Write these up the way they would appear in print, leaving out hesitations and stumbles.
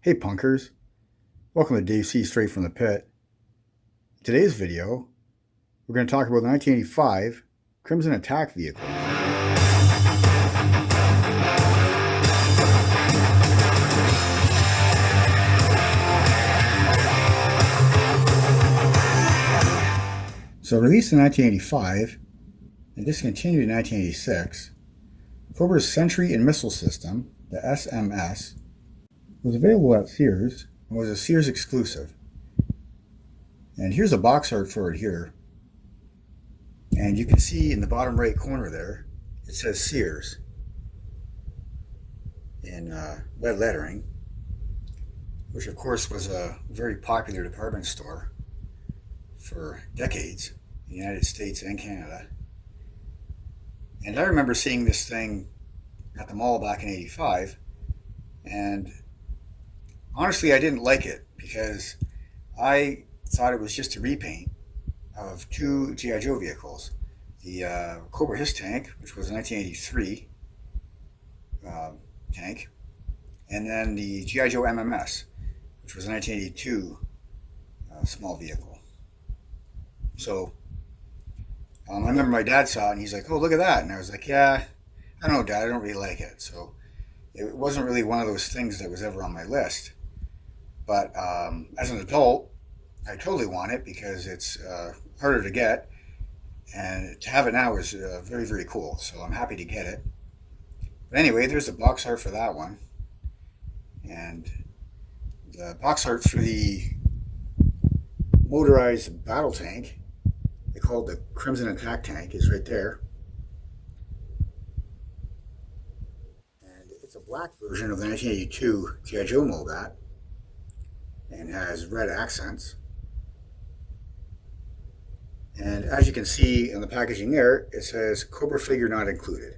Hey punkers, welcome to Dave C. Straight from the Pit. In today's video, we're going to talk about the 1985 Crimson Attack vehicles. So released in 1985 and discontinued in 1986, Cobra's Sentry and Missile System, the SMS, was available at Sears and was a Sears exclusive. And here's a box art for it here. And you can see in the bottom right corner there, it says Sears in red lettering, which of course was a very popular department store for decades in the United States and Canada. And I remember seeing this thing at the mall back in '85, and honestly I didn't like it because I thought it was just a repaint of two G.I.Joe vehicles. The Cobra Hiss tank, which was a 1983 tank, and then the G.I.Joe MMS, which was a 1982 small vehicle. So I remember my dad saw it and he's like, "Oh, look at that." And I was like, "Yeah, I don't know, Dad, I don't really like it." So it wasn't really one of those things that was ever on my list. But as an adult, I totally want it because it's harder to get. And to have it now is very, very cool. So I'm happy to get it. But anyway, there's the box art for that one. And the box art for the motorized battle tank, they call it the Crimson Attack tank, is right there. And it's a black version of the 1982 G.I. Joe Mobat and has red accents. And as you can see in the packaging there, it says Cobra figure not included.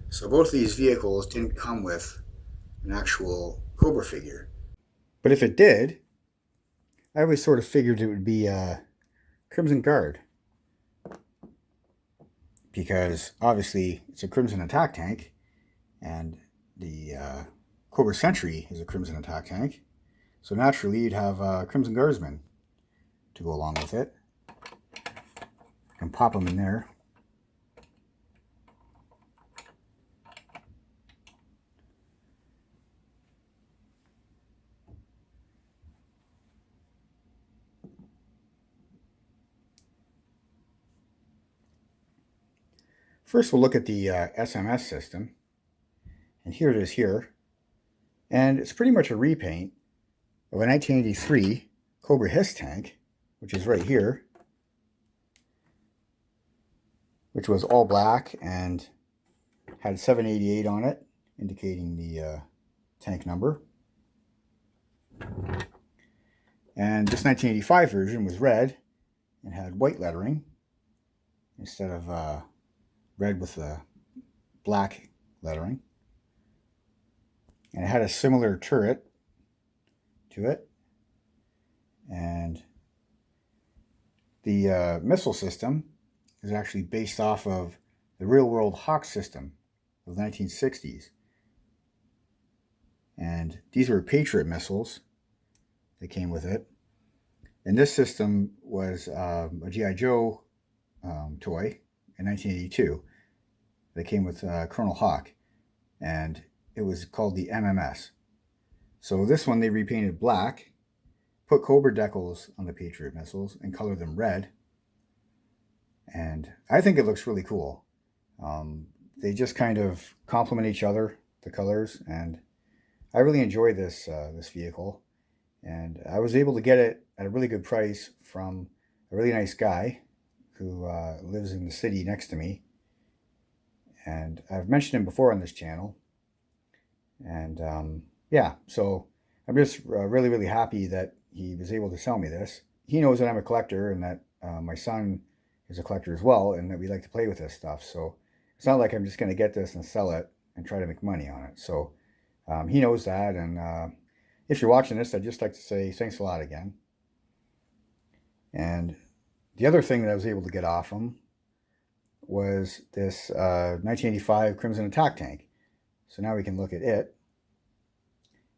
So both of these vehicles didn't come with an actual Cobra figure. But if it did, I always sort of figured it would be a Crimson Guard. Because obviously it's a Crimson Attack tank, and the Cobra Sentry is a Crimson Attack tank. So naturally you'd have a Crimson Guardsman to go along with it. And pop them in there. First we'll look at the SMS system, and here it is here, and it's pretty much a repaint of a 1983 Cobra Hiss tank, which is right here, which was all black and had 788 on it, indicating the tank number. And this 1985 version was red and had white lettering instead of red with black lettering. And it had a similar turret to it. And the missile system is actually based off of the real-world Hawk system of the 1960s. And these were Patriot missiles that came with it. And this system was a G.I. Joe toy in 1982 that came with Colonel Hawk. And it was called the MMS. So this one they repainted black, put Cobra decals on the Patriot missiles, and colored them red. And I think it looks really cool. They just kind of complement each other, the colors, and I really enjoy this vehicle. And I was able to get it at a really good price from a really nice guy who lives in the city next to me. And I've mentioned him before on this channel. And yeah, so I'm just really, really happy that he was able to sell me this. He knows that I'm a collector and that my son is a collector as well, and that we like to play with this stuff. So it's not like I'm just going to get this and sell it and try to make money on it. So he knows that, and if you're watching this, I'd just like to say thanks a lot again. And the other thing that I was able to get off him was this 1985 Crimson Attack tank. So now we can look at it.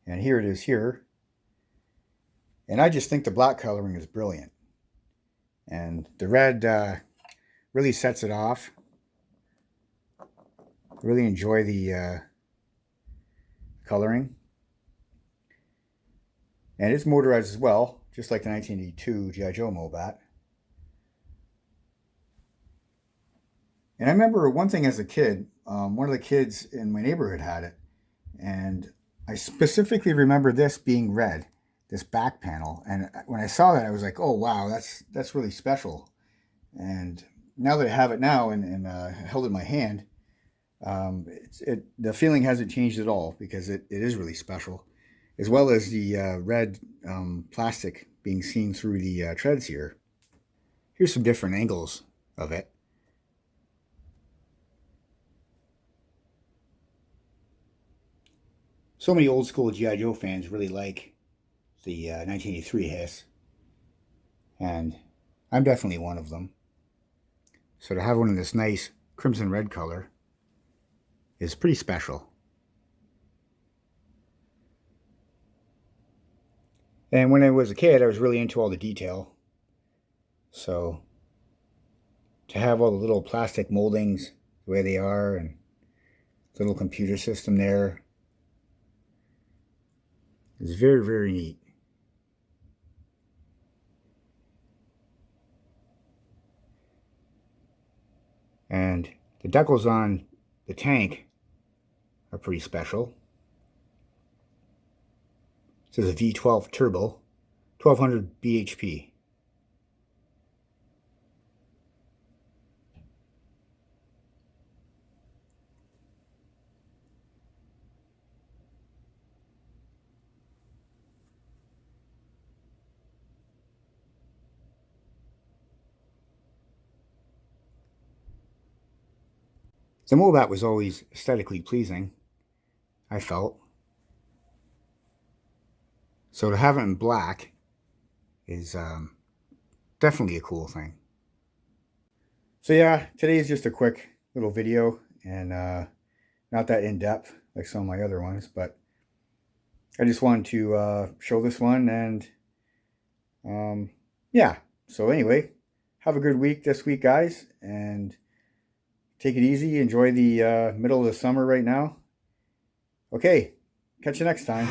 And here it is here. And I just think the black coloring is brilliant. And the red really sets it off. Really enjoy the coloring. And it's motorized as well, just like the 1982 G.I. Joe Mobat. And I remember one thing as a kid, one of the kids in my neighborhood had it. And I specifically remember this being red, this back panel. And when I saw that, I was like, oh, wow, that's really special. And now that I have it now and held it in my hand, the feeling hasn't changed at all because it is really special, as well as the red plastic being seen through the treads here. Here's some different angles of it. So many old school G.I. Joe fans really like the 1983 Hiss, and I'm definitely one of them. So to have one in this nice crimson red color is pretty special. And when I was a kid, I was really into all the detail. So to have all the little plastic moldings the way they are and the little computer system there is very, very neat. And the decals on the tank are pretty special. This is a V12 turbo, 1200 bhp. The Mobat was always aesthetically pleasing, I felt. So to have it in black is definitely a cool thing. So yeah, today is just a quick little video and not that in-depth like some of my other ones, but I just wanted to show this one and yeah. So anyway, have a good week this week, guys, and take it easy. Enjoy the middle of the summer right now. Okay, catch you next time.